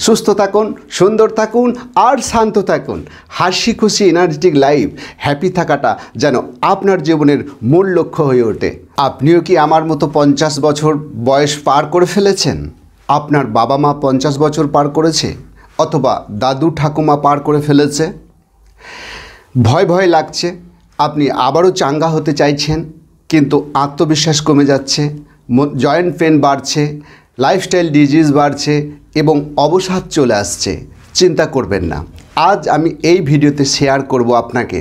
সুস্থ থাকুন, সুন্দর থাকুন আর শান্ত থাকুন। হাসি খুশি এনার্জেটিক লাইফ, হ্যাপি থাকাটা যেন আপনার জীবনের মূল লক্ষ্য হয়ে ওঠে। আপনিও কি আমার মতো 50 বছর বয়স পার করে ফেলেছেন? আপনার বাবা মা 50 বছর পার করেছে, অথবা দাদু ঠাকুমা পার করে ফেলেছে। ভয় ভয় লাগছে, আপনি আবারও চাঙ্গা হতে চাইছেন, কিন্তু আত্মবিশ্বাস কমে যাচ্ছে, জয়েন্ট পেন বাড়ছে, লাইফস্টাইল ডিজিজ বাড়ছে এবং অবসাদ চলে আসছে। চিন্তা করবেন না, আজ আমি এই ভিডিওতে শেয়ার করব আপনাকে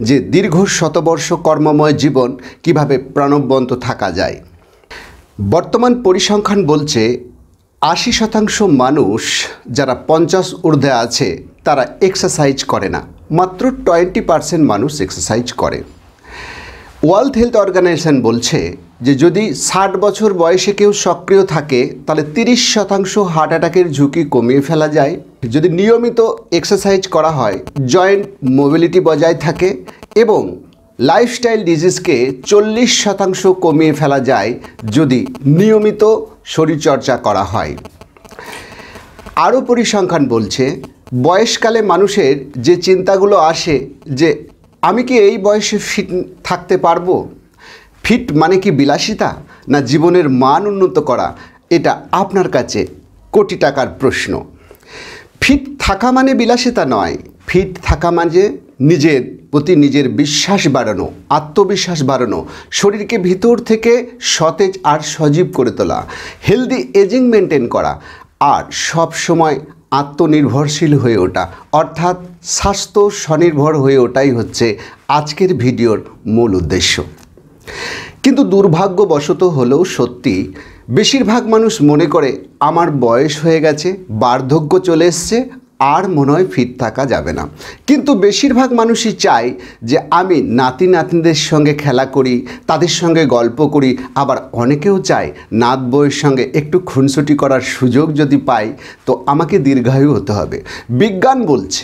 যে দীর্ঘ শতবর্ষ কর্মময় জীবন কিভাবে প্রাণবন্ত থাকা যায়। বর্তমান পরিসংখ্যান বলছে 80% মানুষ যারা 50 ঊর্ধ্বে আছে তারা এক্সারসাইজ করে না, মাত্র 20% মানুষ এক্সারসাইজ করে। ওয়ার্ল্ড হেলথ অর্গানাইজেশন বলছে যে যদি 60 বছর বয়সে কেউ সক্রিয় থাকে তাহলে 30% হার্ট অ্যাটাকের ঝুঁকি কমিয়ে ফেলা যায়। যদি নিয়মিত এক্সারসাইজ করা হয়, জয়েন্ট মোবিলিটি বজায় থাকে এবং লাইফস্টাইল ডিজিজকে 40% কমিয়ে ফেলা যায় যদি নিয়মিত শরীরচর্চা করা হয়। আরও পরিসংখ্যান বলছে বয়সকালে মানুষের যে চিন্তাগুলো আসে যে আমি কি এই বয়সে ফিট থাকতে পারবো? ফিট মানে কি বিলাসিতা, না জীবনের মান উন্নত করা? এটা আপনার কাছে কোটি টাকার প্রশ্ন। ফিট থাকা মানে বিলাসিতা নয়, ফিট থাকা মানে নিজের প্রতি নিজের বিশ্বাস বাড়ানো, আত্মবিশ্বাস বাড়ানো, শরীরকে ভিতর থেকে সতেজ আর সজীব করে তোলা, হেলদি এজিং মেনটেন করা আর সব সময় আত্মনির্ভরশীল হয়ে ওঠা, অর্থাৎ স্বাস্থ্য স্বনির্ভর হয়ে ওঠাই হচ্ছে আজকের ভিডিওর মূল উদ্দেশ্য। কিন্তু দুর্ভাগ্যবশত হলেও সত্যি, বেশিরভাগ মানুষ মনে করে আমার বয়স হয়ে গেছে, বার্ধক্য চলে এসছে, আর মনে হয় ফিট থাকা যাবে না। কিন্তু বেশিরভাগ মানুষই চায় যে আমি নাতি নাতনিদের সঙ্গে খেলা করি, তাদের সঙ্গে গল্প করি। আবার অনেকেও চায় নাত বউয়ের সঙ্গে একটু খুনসুটি করার সুযোগ যদি পাই তো আমাকে দীর্ঘায়ু হতে হবে। বিজ্ঞান বলছে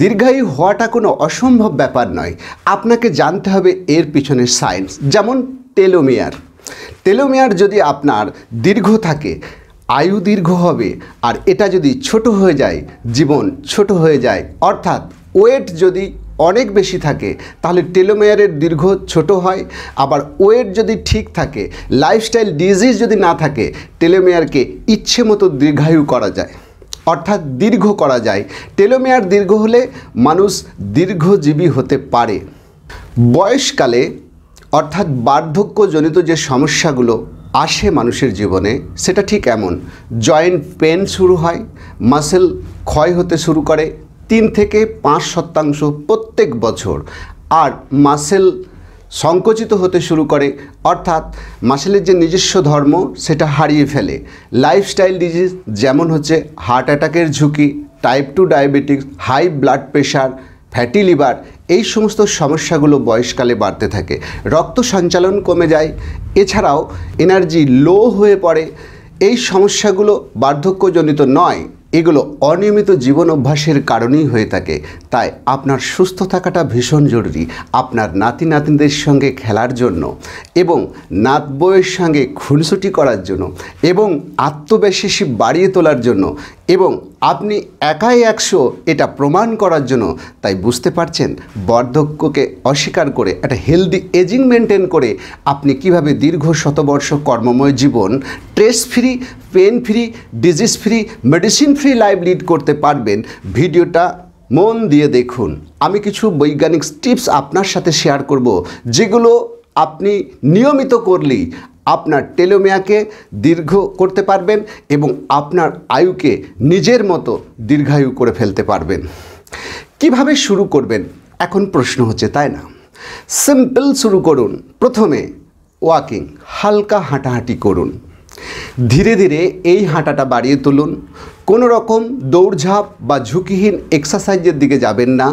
দীর্ঘায়ু হওয়াটা কোনো অসম্ভব ব্যাপার নয়, আপনাকে জানতে হবে এর পিছনে সায়েন্স। যেমন টেলোমিয়ার যদি আপনার দীর্ঘ থাকে, আয়ু দীর্ঘ হবে, আর এটা যদি ছোট হয়ে যায়, জীবন ছোট হয়ে যায়। অর্থাৎ ওয়েট যদি অনেক বেশি থাকে তাহলে টেলোমিয়ারের দীর্ঘ ছোট হয়। আবার ওয়েট যদি ঠিক থাকে, লাইফস্টাইল ডিজিজ যদি না থাকে, টেলোমিয়ারকে ইচ্ছে মতো দীর্ঘায়ু করা যায়, অর্থাৎ দীর্ঘ করা যায়। টেলোমিয়ার দীর্ঘ হলে মানুষ দীর্ঘজীবী হতে পারে। বয়সকালে অর্থাৎ বার্ধক্যজনিত যে সমস্যাগুলো আসে মানুষের জীবনে, সেটা ঠিক এমন: জয়েন্ট পেন শুরু হয়, মাসেল ক্ষয় হতে শুরু করে 3 থেকে 5% প্রত্যেক বছর, আর মাসেল সংকুচিত হতে শুরু করে, অর্থাৎ মাসেলের যে নিজস্ব ধর্ম সেটা হারিয়ে ফেলে। লাইফস্টাইল ডিজিজ যেমন হচ্ছে হার্ট অ্যাটাকের ঝুঁকি, type 2 diabetes, high blood pressure, fatty liver, এই সমস্ত সমস্যাগুলো বয়সকালে বাড়তে থাকে। রক্ত সঞ্চালন কমে যায়, এছাড়াও এনার্জি লো হয়ে পড়ে। এই সমস্যাগুলো বার্ধক্যজনিত নয়, এগুলো অনিয়মিত জীবন অভ্যাসের কারণেই হয়ে থাকে। তাই আপনার সুস্থ থাকাটা ভীষণ জরুরি। আপনার নাতি নাতনিদের সঙ্গে খেলার জন্য এবং নাত বউয়ের সঙ্গে খুনসুটি করার জন্য এবং আত্মবিশ্বাসী বাড়িয়ে তোলার জন্য এবং আপনি একাই 100 এটা প্রমাণ করার জন্য। তাই বুঝতে পারছেন বার্ধক্যকে অস্বীকার করে একটা হেলদি এজিং মেনটেন করে আপনি কিভাবে দীর্ঘ শতবর্ষ কর্মময় জীবন stress free, pain free, disease free, medicine free life lead করতে পারবেন। ভিডিওটা মন দিয়ে দেখুন। আমি কিছু বৈজ্ঞানিক টিপস আপনার সাথে শেয়ার করব, যেগুলো আপনি নিয়মিত করলেই আপনার টেলোমিয়ারকে দীর্ঘ করতে পারবেন এবং আপনার আয়ুকে নিজের মতো দীর্ঘায়ু করে ফেলতে পারবেন। কিভাবে শুরু করবেন এখন প্রশ্ন হচ্ছে, তাই না? সিম্পল শুরু করুন। প্রথমে ওয়াকিং, হালকা হাঁটাহাঁটি করুন। ধীরে ধীরে এই হাঁটাটা বাড়িয়ে তুলুন। কোনো রকম দৌড়ঝাঁপ বা ঝুঁকিহীন এক্সারসাইজের দিকে যাবেন না।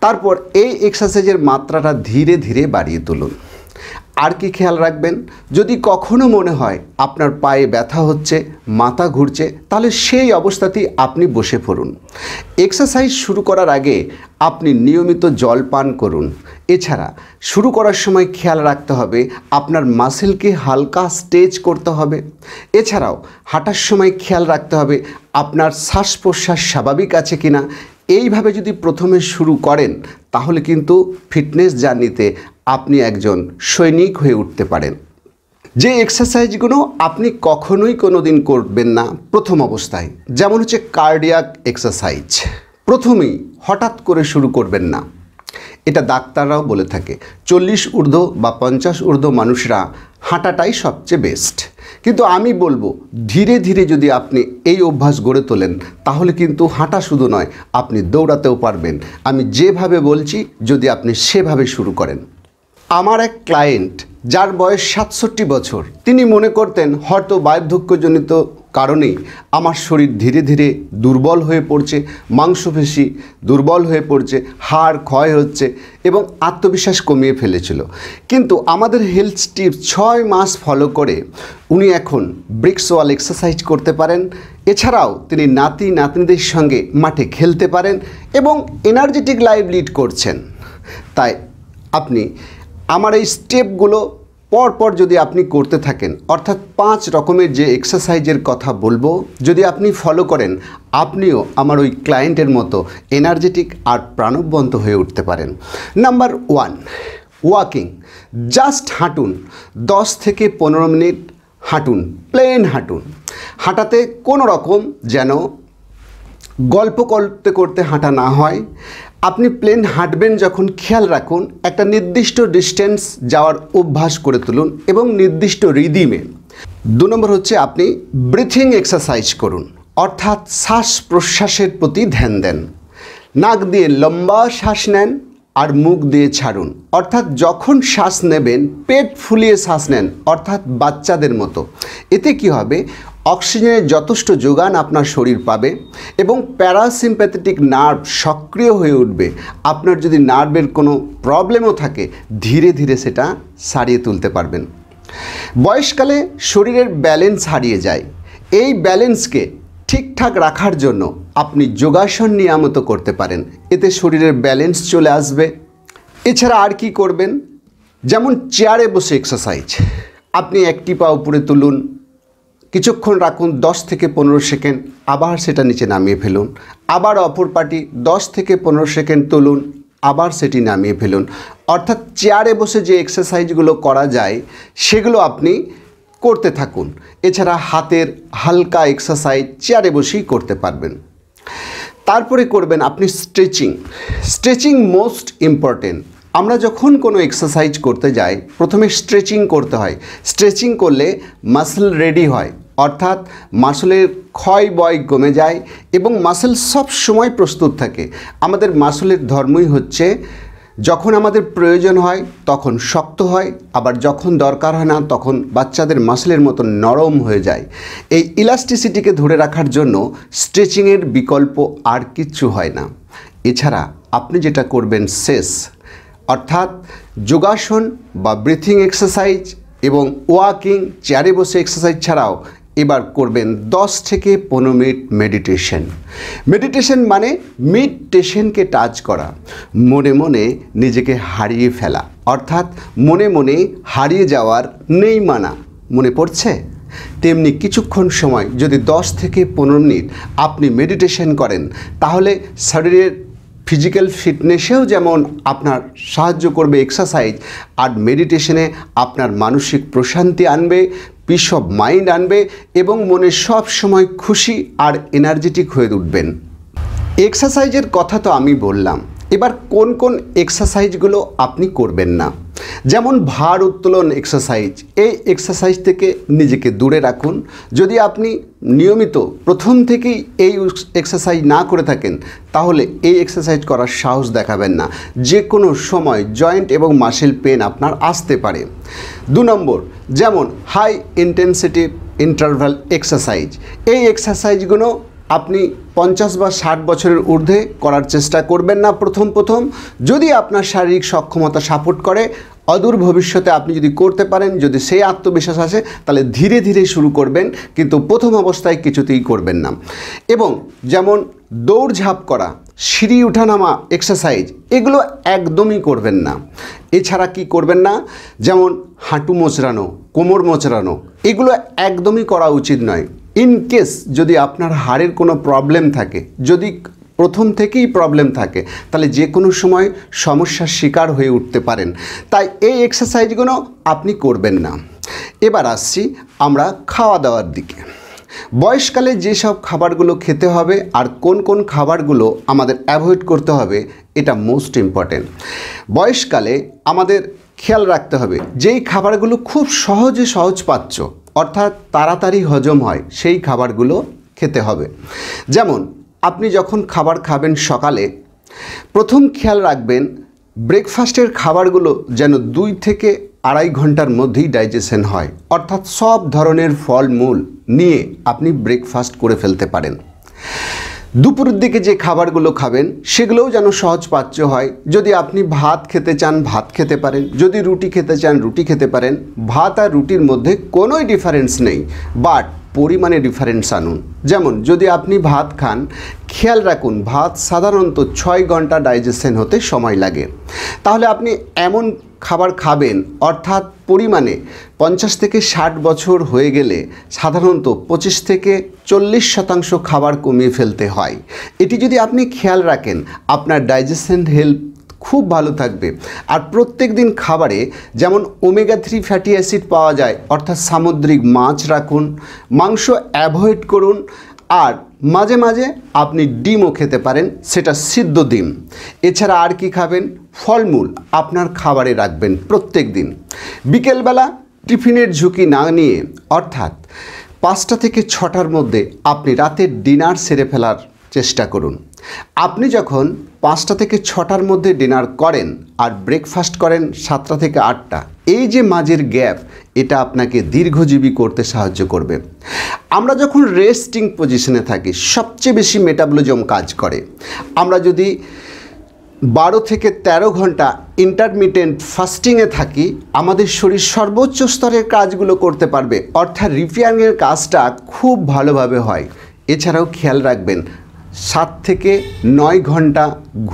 তারপর এই এক্সারসাইজের মাত্রাটা ধীরে ধীরে বাড়িয়ে তুলুন। আর কি খেয়াল রাখবেন, যদি কখনো মনে হয় আপনার পায়ে ব্যথা হচ্ছে, মাথা ঘুরছে, তাহলে সেই অবস্থাতেই আপনি বসে পড়ুন। এক্সারসাইজ শুরু করার আগে আপনি নিয়মিত জল পান করুন। এছাড়া শুরু করার সময় খেয়াল রাখতে হবে আপনার মাসেলকে হালকা স্ট্রেচ করতে হবে। এছাড়াও হাঁটার সময় খেয়াল রাখতে হবে আপনার শ্বাস প্রশ্বাস স্বাভাবিক আছে কিনা। এইভাবে যদি প্রথমে শুরু করেন তাহলে কিন্তু ফিটনেস জার্নিতে আপনি একজন সৈনিক হয়ে উঠতে পারেন। যে এক্সারসাইজগুলো আপনি কখনোই কোনো দিন করবেন না প্রথম অবস্থায়, যেমন হচ্ছে কার্ডিয়াক এক্সারসাইজ, প্রথমেই হঠাৎ করে শুরু করবেন না। এটা ডাক্তাররাও বলে থাকে 40 ঊর্ধ্ব বা 50 ঊর্ধ্ব মানুষরা হাঁটাটাই সবচেয়ে বেস্ট। কিন্তু আমি বলবো ধীরে ধীরে যদি আপনি এই অভ্যাস গড়ে তোলেন তাহলে কিন্তু হাঁটা শুধু নয়, আপনি দৌড়াতেও পারবেন। আমি যেভাবে বলছি যদি আপনি সেভাবে শুরু করেন। আমার এক ক্লায়েন্ট যার বয়স 67 বছর, তিনি মনে করতেন হয়তো বার্ধক্যজনিত কারণেই আমার শরীর ধীরে ধীরে দুর্বল হয়ে পড়ছে, মাংসপেশি দুর্বল হয়ে পড়ছে, হাড় ক্ষয় হচ্ছে এবং আত্মবিশ্বাস কমিয়ে ফেলেছিল। কিন্তু আমাদের হেলথ টিপস 6 মাস ফলো করে উনি এখন ব্রিক্স ওয়াল এক্সারসাইজ করতে পারেন। এছাড়াও তিনি নাতি নাতনিদের সঙ্গে মাঠে খেলতে পারেন এবং এনার্জেটিক লাইফ লিড করছেন। তাই আপনি আমার এই স্টেপগুলো পরপর যদি আপনি করতে থাকেন, অর্থাৎ 5 রকমের যে এক্সারসাইজের কথা বলবো যদি আপনি ফলো করেন, আপনিও আমার ওই ক্লায়েন্টের মতো এনার্জেটিক আর প্রাণবন্ত হয়ে উঠতে পারেন। Number 1, walking. জাস্ট হাঁটুন, 10 থেকে 15 মিনিট হাঁটুন, প্লেন হাঁটুন। হাঁটাতে কোনো রকম যেন গল্প করতে করতে হাঁটা না হয়। আপনি প্লেন হাঁটবেন যখন খেয়াল রাখুন একটা নির্দিষ্ট ডিস্টেন্স যাওয়ার অভ্যাস করে তুলুন এবং নির্দিষ্ট রিদিমে। 2 নম্বর হচ্ছে আপনি ব্রিথিং এক্সারসাইজ করুন, অর্থাৎ শ্বাস প্রশ্বাসের প্রতি ধ্যান দেন। নাক দিয়ে লম্বা শ্বাস নেন আর মুখ দিয়ে ছাড়ুন, অর্থাৎ যখন শ্বাস নেবেন পেট ফুলিয়ে শ্বাস নেন, অর্থাৎ বাচ্চাদের মতো। এতে কি হবে, অক্সিজেনের যথেষ্ট যোগান আপনার শরীর পাবে এবং প্যারাসিম্প্যাথেটিক নার্ভ সক্রিয় হয়ে উঠবে। আপনার যদি নার্ভের কোনো প্রবলেমও থাকে ধীরে ধীরে সেটা সারিয়ে তুলতে পারবেন। বয়সকালে শরীরের ব্যালেন্স হারিয়ে যায়, এই ব্যালেন্সকে ঠিকঠাক রাখার জন্য আপনি যোগাসন নিয়মিত করতে পারেন, এতে শরীরের ব্যালেন্স চলে আসবে। এছাড়া আর কি করবেন, যেমন চেয়ারে বসে এক্সারসাইজ। আপনি একটি পা উপরে তুলুন, কিছুক্ষণ রাখুন 10 থেকে 15 সেকেন্ড, আবার সেটা নিচে নামিয়ে ফেলুন, আবার অপর পাটি 10 থেকে 15 সেকেন্ড তুলুন, আবার সেটি নামিয়ে ফেলুন। অর্থাৎ চেয়ারে বসে যে এক্সারসাইজগুলো করা যায় সেগুলো আপনি করতে থাকুন। এছাড়া হাতের হালকা এক্সারসাইজ চেয়ারে বসেই করতে পারবেন। তারপরে করবেন আপনি স্ট্রেচিং। Stretching most important. আমরা যখন কোনো এক্সারসাইজ করতে যাই প্রথমে স্ট্রেচিং করতে হয়। স্ট্রেচিং করলে মাসল রেডি হয়, অর্থাৎ মাসলের ক্ষয় বয় কমে যায় এবং মাসল সব সময় প্রস্তুত থাকে। আমাদের মাসলের ধর্মই হচ্ছে যখন আমাদের প্রয়োজন হয় তখন শক্ত হয়, আবার যখন দরকার হয় না তখন বাচ্চাদের মাসলের মতো নরম হয়ে যায়। এই ইলাস্টিসিটিকে ধরে রাখার জন্য স্ট্রেচিংয়ের বিকল্প আর কিচ্ছু হয় না। এছাড়া আপনি যেটা করবেন শেষ, অর্থাৎ যোগাসন বা ব্রিথিং এক্সারসাইজ এবং ওয়াকিং চেয়ারে বসে এক্সারসাইজ ছাড়াও এবার করবেন 10 থেকে 15 মিনিট মেডিটেশন। মেডিটেশন মানে মিডটেশনকে টাচ করা, মনে মনে নিজেকে হারিয়ে ফেলা, অর্থাৎ মনে মনে হারিয়ে যাওয়ার নেই মানা। মনে পড়ছে? তেমনি কিছুক্ষণ সময় যদি 10 থেকে 15 মিনিট আপনি মেডিটেশন করেন তাহলে শরীরের ফিজিক্যাল ফিটনেসেও যেমন আপনার সাহায্য করবে এক্সারসাইজ, আর মেডিটেশনে আপনার মানসিক প্রশান্তি আনবে, পিস অফ মাইন্ড আনবে এবং মনে সব সময় খুশি আর এনার্জেটিক হয়ে উঠবেন। এক্সারসাইজের কথা তো আমি বললাম, এবার কোন কোন এক্সারসাইজগুলো আপনি করবেন না, যেমন ভার উত্তোলন এক্সারসাইজ। এই এক্সারসাইজ থেকে নিজেকে দূরে রাখুন। যদি আপনি নিয়মিত প্রথম থেকেই এই এক্সারসাইজ না করে থাকেন তাহলে এই এক্সারসাইজ করার সাহস দেখাবেন না, যে কোনো সময় জয়েন্ট এবং মাসেল পেন আপনার আসতে পারে। 2 নম্বর, যেমন হাই ইন্টেন্সিটি ইন্টারভাল এক্সারসাইজ। এই এক্সারসাইজগুলো আপনি 50 বা 60 বছরের ঊর্ধ্বে করার চেষ্টা করবেন না প্রথম। যদি আপনার শারীরিক সক্ষমতা সাপোর্ট করে অদূর ভবিষ্যতে আপনি যদি করতে পারেন, যদি সেই আত্মবিশ্বাস আসে, তাহলে ধীরে ধীরে শুরু করবেন, কিন্তু প্রথম অবস্থায় কিছুতেই করবেন না। এবং যেমন দৌড়ঝাঁপ করা, সিঁড়ি উঠানামা এক্সারসাইজ, এগুলো একদমই করবেন না। এছাড়া কি করবেন না, যেমন হাঁটু মোচড়ানো, কোমর মোচড়ানো, এগুলো একদমই করা উচিত নয়। ইন কেস যদি আপনার হাড়ের কোনো প্রবলেম থাকে, যদি প্রথম থেকেই প্রবলেম থাকে, তাহলে যে কোনো সময় সমস্যার শিকার হয়ে উঠতে পারেন। তাই এই এক্সারসাইজগুলো আপনি করবেন না। এবার আসছি আমরা খাওয়া দাওয়ার দিকে। বয়সকালে যেসব খাবারগুলো খেতে হবে আর কোন কোন খাবারগুলো আমাদের অ্যাভয়েড করতে হবে, এটা মোস্ট ইম্পর্টেন্ট। বয়সকালে আমাদের খেয়াল রাখতে হবে যেই খাবারগুলো খুব সহজপাচ্য, অর্থাৎ তাড়াতাড়ি হজম হয়, সেই খাবারগুলো খেতে হবে। যেমন আপনি যখন খাবার খাবেন সকালে, প্রথম খেয়াল রাখবেন ব্রেকফাস্টের খাবারগুলো যেন 2 থেকে আড়াই ঘন্টার মধ্যেই ডাইজেশন হয়, অর্থাৎ সব ধরনের ফলমূল নিয়ে আপনি ব্রেকফাস্ট করে ফেলতে পারেন। দুপুরের দিকে যে খাবারগুলো খাবেন সেগুলোও যেন সহজপাচ্য হয়। যদি আপনি ভাত খেতে চান ভাত খেতে পারেন, যদি রুটি খেতে চান রুটি খেতে পারেন। ভাত আর রুটির মধ্যে কোনোই ডিফারেন্স নেই, বাট পরিমাণে ডিফারেন্স আনুন। যেমন যদি আপনি ভাত খান, খেয়াল রাখুন ভাত সাধারণত 6 ঘন্টা ডাইজেশন হতে সময় লাগে। তাহলে আপনি এমন খাবার খাবেন, অর্থাৎ পরিমাণে 50 থেকে 60 বছর হয়ে গেলে সাধারণত 25 থেকে 40% খাবার কমিয়ে ফেলতে হয়। এটি যদি আপনি খেয়াল রাখেন, আপনার ডাইজেশন হেলথ খুব ভালো থাকবে। আর প্রত্যেক দিন খাবারে যেমন ওমেগা 3 ফ্যাটি অ্যাসিড পাওয়া যায়, অর্থাৎ সামুদ্রিক মাছ রাখুন, মাংস অ্যাভয়েড করুন, আর মাঝে মাঝে আপনি ডিমও খেতে পারেন, সেটা সিদ্ধ ডিম। এছাড়া আর কি খাবেন, ফলমূল আপনার খাবারে রাখবেন প্রত্যেক দিন। বিকেলবেলা টিফিনের ঝুঁকি না নিয়ে, অর্থাৎ 5টা থেকে 6টার মধ্যে আপনি রাতের ডিনার সেরে ফেলার চেষ্টা করুন। আপনি যখন 5টা থেকে 6টার মধ্যে ডিনার করেন আর ব্রেকফাস্ট করেন 7টা থেকে 8টা, এই যে মাঝের গ্যাপ, এটা আপনাকে দীর্ঘজীবী করতে সাহায্য করবে। আমরা যখন রেস্টিং পজিশনে থাকি, সবচেয়ে বেশি মেটাবলিজম কাজ করে। আমরা যদি 12 থেকে 13 ঘন্টা ইন্টারমিটেন্ট ফাস্টিংয়ে থাকি, আমাদের শরীর সর্বোচ্চ স্তরের কাজগুলো করতে পারবে, অর্থাৎ রিপেয়ারিংয়ের কাজটা খুব ভালোভাবে হয়। এছাড়াও খেয়াল রাখবেন 7 থেকে 9 ঘন্টা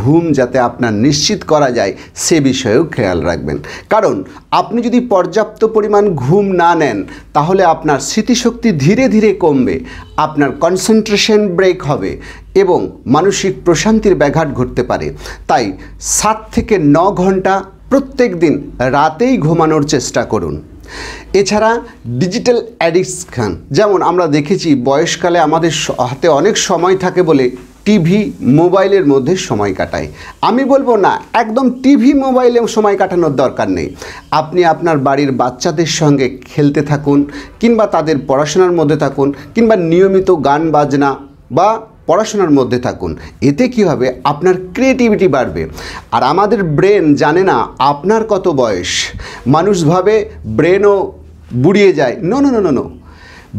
ঘুম যাতে আপনার নিশ্চিত করা যায়, সে বিষয়েও খেয়াল রাখবেন। কারণ আপনি যদি পর্যাপ্ত পরিমাণ ঘুম না নেন, তাহলে আপনার স্মৃতিশক্তি ধীরে ধীরে কমবে, আপনার কনসেন্ট্রেশন ব্রেক হবে এবং মানসিক প্রশান্তির ব্যাঘাত ঘটতে পারে। তাই 7 থেকে 9 ঘন্টা প্রত্যেক দিন রাতেই ঘুমানোর চেষ্টা করুন। এছাড়া ডিজিটাল অ্যাডিকশন, যেমন আমরা দেখেছি বয়সকালে আমাদের হাতে অনেক সময় থাকে বলে টিভি মোবাইলের মধ্যে সময় কাটায়। আমি বলবো না, একদম টিভি মোবাইলে সময় কাটানোর দরকার নেই। আপনি আপনার বাড়ির বাচ্চাদের সঙ্গে খেলতে থাকুন, কিংবা তাদের পড়াশোনার মধ্যে থাকুন, কিংবা নিয়মিত গান বাজনা বা পড়াশোনার মধ্যে থাকুন। এতে কি হবে, আপনার ক্রিয়েটিভিটি বাড়বে। আর আমাদের ব্রেন জানে না আপনার কত বয়স। মানুষ ভাবে ব্রেনও বুড়িয়ে যায়। No no no no no,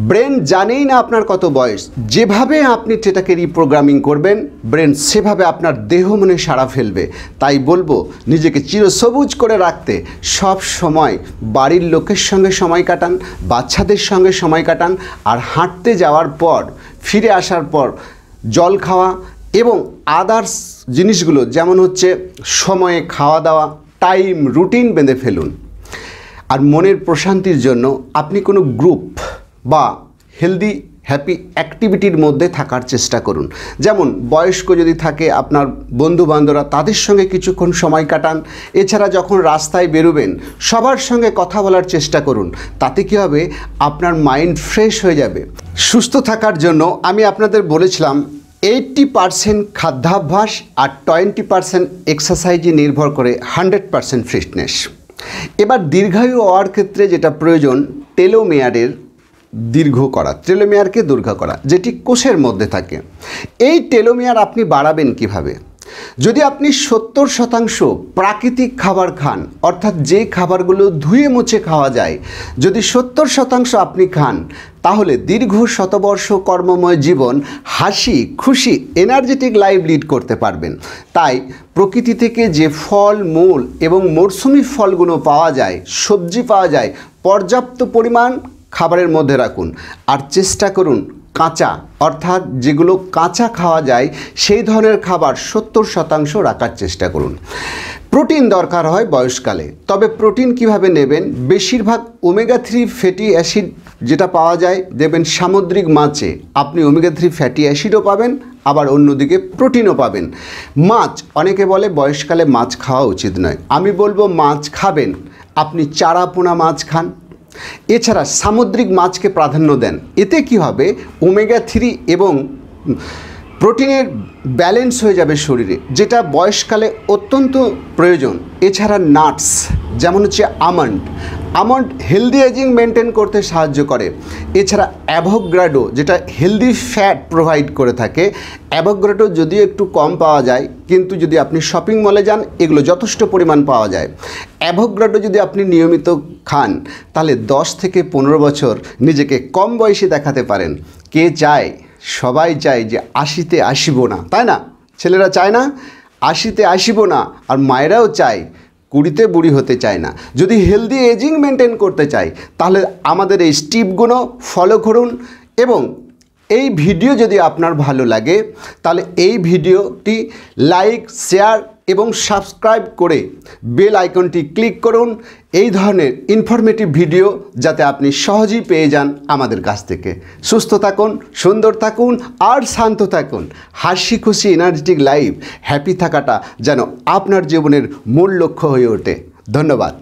brain জানেই না আপনার কত বয়স। যেভাবে আপনি সেটাকে রিপ্রোগ্রামিং করবেন, ব্রেন সেভাবে আপনার দেহ মনে সাড়া ফেলবে। তাই বলবো, নিজেকে চিরসবুজ করে রাখতে সব সময় বাড়ির লোকের সঙ্গে সময় কাটান, বাচ্চাদের সঙ্গে সময় কাটান, আর হাঁটতে যাওয়ার পর, ফিরে আসার পর জল খাওয়া এবং আদার্স জিনিসগুলো, যেমন হচ্ছে সময়ে খাওয়া দাওয়া, টাইম রুটিন বেঁধে ফেলুন। আর মনের প্রশান্তির জন্য আপনি কোনো গ্রুপ বা হেলদি হ্যাপি অ্যাক্টিভিটির মধ্যে থাকার চেষ্টা করুন। যেমন বয়স্ক যদি থাকে আপনার বন্ধু বান্ধবরা, তাদের সঙ্গে কিছুক্ষণ সময় কাটান। এছাড়া যখন রাস্তায় বেরোবেন, সবার সঙ্গে কথা বলার চেষ্টা করুন। তাতে কী হবে, আপনার মাইন্ড ফ্রেশ হয়ে যাবে। সুস্থ থাকার জন্য আমি আপনাদের বলেছিলাম 80% খাদ্যাভ্যাস আর 20% এক্সারসাইজে নির্ভর করে 100% ফিটনেস। এবার দীর্ঘায়ু হওয়ার ক্ষেত্রে যেটা প্রয়োজন, টেলোমিয়ারের টেলোমিয়ারকে দীর্ঘ করা, যেটি কোষের মধ্যে থাকে। এই টেলোমিয়ার আপনি বাড়াবেন কিভাবে? যদি আপনি 70% প্রাকৃতিক খাবার খান, অর্থাৎ যে খাবারগুলো ধুয়ে মুছে খাওয়া যায়, যদি 70% আপনি খান, তাহলে দীর্ঘ শতবর্ষ কর্মময় জীবন হাসি খুশি এনার্জেটিক লাইফ লিড করতে পারবেন। তাই প্রকৃতি থেকে যে ফল মূল এবং মরশুমি ফলগুলো পাওয়া যায়, সবজি পাওয়া যায়, পর্যাপ্ত পরিমাণ খাবারের মধ্যে রাখুন। আর চেষ্টা করুন কাঁচা, অর্থাৎ যেগুলো কাঁচা খাওয়া যায় সেই ধরনের খাবার 70% রাখার চেষ্টা করুন। প্রোটিন দরকার হয় বয়সকালে, তবে প্রোটিন কিভাবে নেবেন? বেশিরভাগ ওমেগা 3 ফ্যাটি অ্যাসিড যেটা পাওয়া যায় দেবেন সামুদ্রিক মাছে, আপনি ওমেগা 3 ফ্যাটি অ্যাসিডও পাবেন, আবার অন্যদিকে প্রোটিনও পাবেন। মাছ, অনেকে বলে বয়সকালে মাছ খাওয়া উচিত নয়, আমি বলবো মাছ খাবেন, আপনি চারা পোনা মাছ খান, এছাড়া সামুদ্রিক মাছকে প্রাধান্য দেন। এতে কি হবে, ওমেগা 3 এবং প্রোটিনের ব্যালেন্স হয়ে যাবে শরীরে, যেটা বয়সকালে অত্যন্ত প্রয়োজন। এছাড়া নাটস যেমন হচ্ছে আমন্ড হেলদি এজিং মেনটেন করতে সাহায্য করে। এছাড়া অ্যাভোকাডো যেটা হেলদি ফ্যাট প্রোভাইড করে থাকে। অ্যাভোকাডো যদিও একটু কম পাওয়া যায়, কিন্তু যদি আপনি শপিং মলে যান এগুলো যথেষ্ট পরিমাণ পাওয়া যায়। অ্যাভোকাডো যদি আপনি নিয়মিত খান, তাহলে 10 থেকে 15 বছর নিজেকে কম বয়সী দেখাতে পারেন। কে চায়? সবাই চায় যে 80-তে আসিব না, তাই না? ছেলেরা চায় না 80-তে আসিব না, আর মায়েরাও চায় 20-তে বুড়ি হতে চায় না। যদি হেলদি এজিং মেনটেন করতে চাই, তাহলে আমাদের এই স্টেপগুলো ফলো করুন। এবং এই ভিডিও যদি আপনার ভালো লাগে, তাহলে এই ভিডিওটি লাইক, শেয়ার এবং সাবস্ক্রাইব করে বেল আইকনটি ক্লিক করুন। এই ধরনের ইনফরমেটিভ ভিডিও যাতে আপনি সহজেই পেয়ে যান আমাদের কাছ থেকে। সুস্থ থাকুন, সুন্দর থাকুন আর শান্ত থাকুন। হাসি খুশি এনার্জেটিক লাইফ, হ্যাপি থাকাটা যেন আপনার জীবনের মূল লক্ষ্য হয়ে ওঠে। ধন্যবাদ।